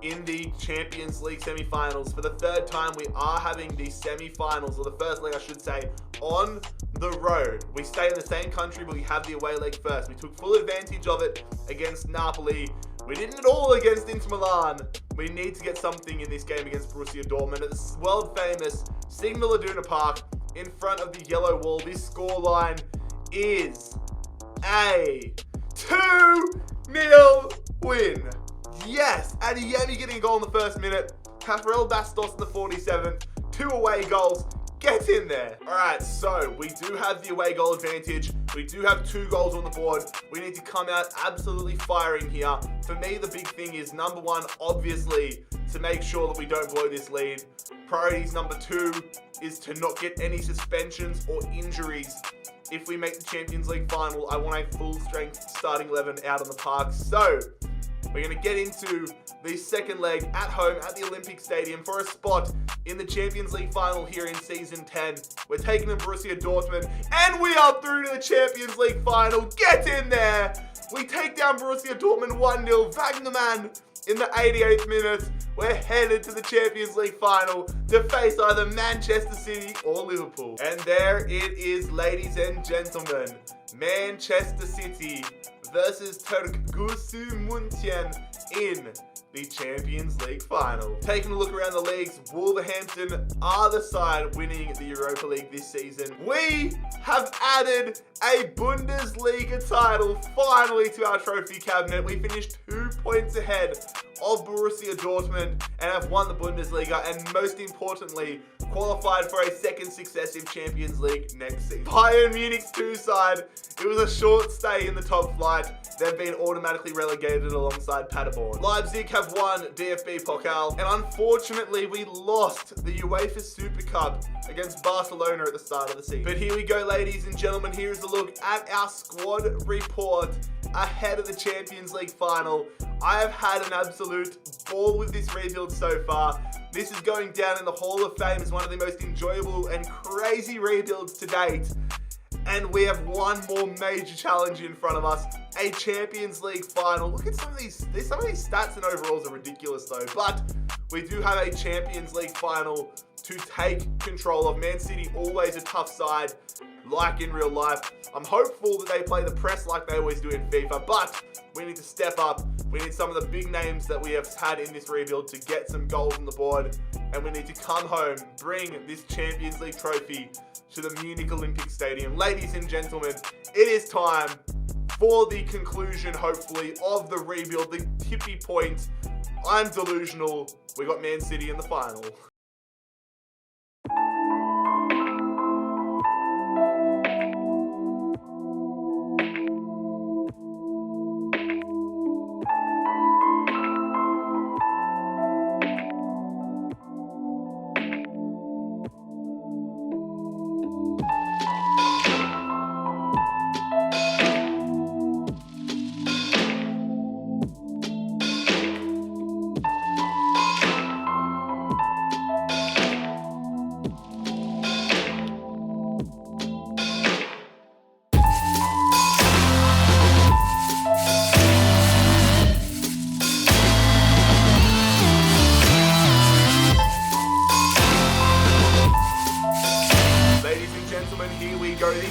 in the Champions League semi-finals. For the third time, we are having the semi-finals, or the first leg, I should say, on the road. We stay in the same country, but we have the away leg first. We took full advantage of it against Napoli. We didn't at all against Inter Milan. We need to get something in this game against Borussia Dortmund at the world-famous Signal Iduna Park in front of the yellow wall. This scoreline is a 2-0 win. Yes, Adeyemi getting a goal in the first minute. Rafael Bastos in the 47th. 2 away goals. Get in there. All right, so we do have the away goal advantage. We do have 2 goals on the board. We need to come out absolutely firing here. For me, the big thing is, number 1, obviously, to make sure that we don't blow this lead. Priorities number 2 is to not get any suspensions or injuries. If we make the Champions League final, I want a full strength starting 11 out on the park. So we're going to get into the second leg at home at the Olympic Stadium for a spot in the Champions League final here in Season 10. We're taking on Borussia Dortmund, and we are through to the Champions League final. Get in there! We take down Borussia Dortmund 1-0. Wagnerman in the 88th minute. We're headed to the Champions League final to face either Manchester City or Liverpool. And there it is, ladies and gentlemen. Manchester City versus Turkgucu Munchen in the Champions League final. Taking a look around the leagues, Wolverhampton are the side winning the Europa League this season. We have added a Bundesliga title finally to our trophy cabinet. We finished 2 points ahead of Borussia Dortmund and have won the Bundesliga, and most importantly, qualified for a second successive Champions League next season. Bayern Munich's 2 side, it was a short stay in the top flight. They've been automatically relegated alongside Paderborn. Leipzig have won DFB Pokal, and unfortunately we lost the UEFA Super Cup against Barcelona at the start of the season. But here we go, ladies and gentlemen. Here's a look at our squad report ahead of the Champions League final. I have had an absolute ball with this rebuild so far. This is going down in the Hall of Fame as one of the most enjoyable and crazy rebuilds to date. And we have one more major challenge in front of us, a Champions League final. Look at some of these stats and overalls are ridiculous though. But we do have a Champions League final to take control of. Man City, always a tough side, like in real life. I'm hopeful that they play the press like they always do in FIFA, but we need to step up. We need some of the big names that we have had in this rebuild to get some goals on the board. And we need to come home, bring this Champions League trophy to the Munich Olympic Stadium. Ladies and gentlemen, it is time for the conclusion, hopefully, of the rebuild, the tippy point. I'm delusional. We got Man City in the final.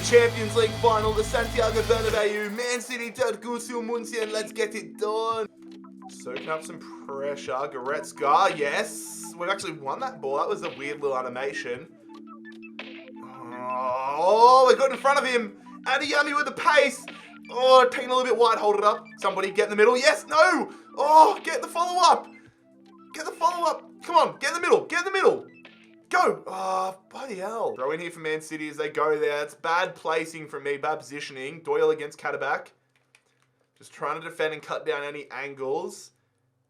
Champions League final, the Santiago Bernabeu, Man City, Turkgucu Munchen, let's get it done. Soaking up some pressure, Goretzka, yes. We've actually won that ball. That was a weird little animation. Oh, we got in front of him. Adeyemi with the pace. Oh, taking a little bit wide, hold it up. Somebody get in the middle. Yes, no. Oh, get the follow-up. Get the follow-up. Come on, get in the middle. Get in the middle. Go. Oh, bloody hell. Throw in here for Man City as they go there. It's bad placing from me, bad positioning. Doyle against Kadabak. Just trying to defend and cut down any angles.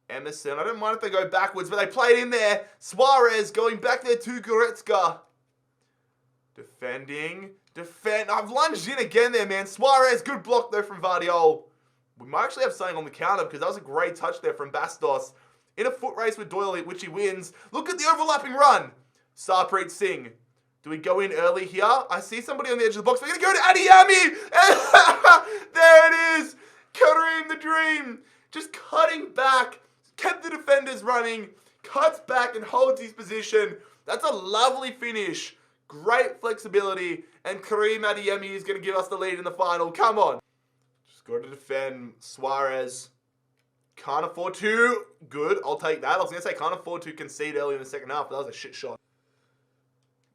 Emerson, I don't mind if they go backwards, but they played in there. Suarez going back there to Goretzka. Defending. Defend. I've lunged in again there, man. Suarez, good block though from Vardiol. We might actually have something on the counter because that was a great touch there from Bastos. In a foot race with Doyle, which he wins. Look at the overlapping run. Sarpreet Singh. Do we go in early here? I see somebody on the edge of the box. We're going to go to Adeyemi. There it is. Kareem the Dream. Just cutting back. Kept the defenders running. Cuts back and holds his position. That's a lovely finish. Great flexibility. And Kareem Adeyemi is going to give us the lead in the final. Come on. Just got to defend Suarez. Can't afford to. Good. I'll take that. I was going to say can't afford to concede early in the second half, but that was a shit shot.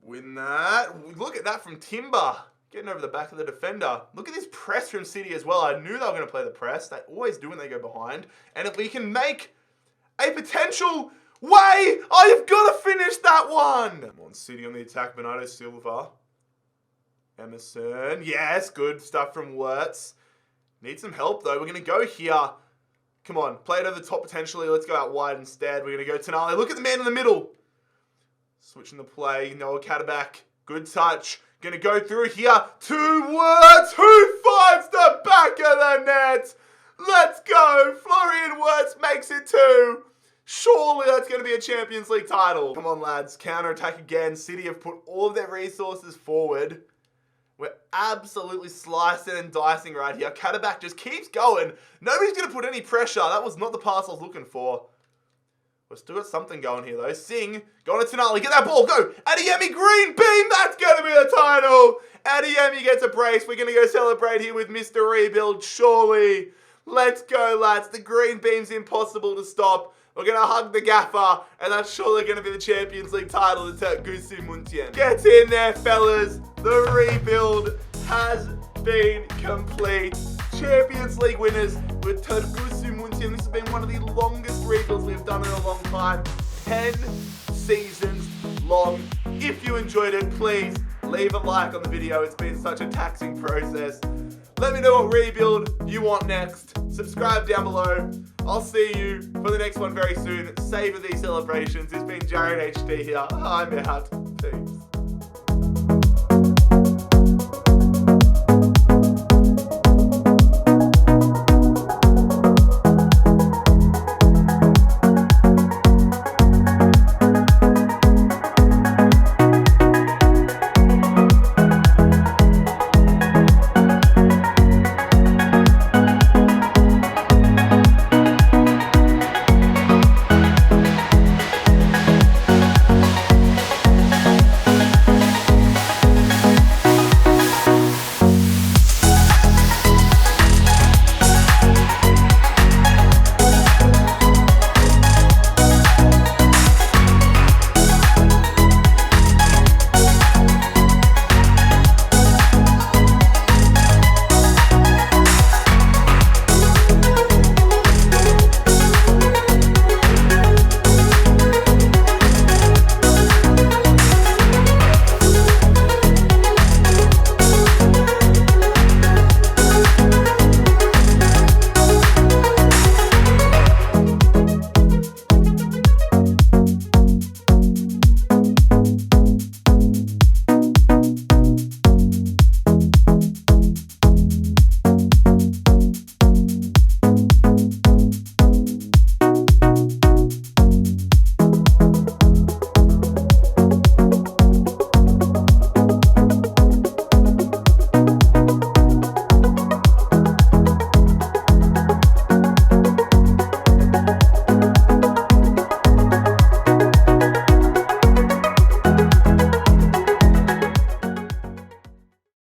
Win that. Look at that from Timber. Getting over the back of the defender. Look at this press from City as well. I knew they were going to play the press. They always do when they go behind. And if we can make a potential way, oh, you've got to finish that one. Come on, City on the attack. Bernardo Silva. Emerson. Yes, good stuff from Wirtz. Need some help, though. We're going to go here. Come on, play it over the top potentially. Let's go out wide instead. We're going to go Tonali. Look at the man in the middle. Switching the play. Noah Kadabak. Good touch. Going to go through here to Wirtz. Who finds the back of the net? Let's go. Florian Wirtz makes it 2. Surely that's going to be a Champions League title. Come on, lads. Counter-attack again. City have put all of their resources forward. We're absolutely slicing and dicing right here. Kadabak just keeps going. Nobody's going to put any pressure. That was not the pass I was looking for. We've still got something going here, though. Singh, going to Tonali. Get that ball. Go. Adeyemi, green beam. That's going to be the title. Adeyemi gets a brace. We're going to go celebrate here with Mr. Rebuild, surely. Let's go, lads. The green beam's impossible to stop. We're going to hug the gaffer, and that's surely going to be the Champions League title, the Turkgucu Munchen. Get in there, fellas. The rebuild has been complete. Champions League winners with Turkgucu Munchen. This has been one of the longest rebuilds we've done in a long time. 10 seasons long. If you enjoyed it, please leave a like on the video. It's been such a taxing process. Let me know what rebuild you want next. Subscribe down below. I'll see you for the next one very soon. Savor these celebrations. It's been Jared HD here. I'm out.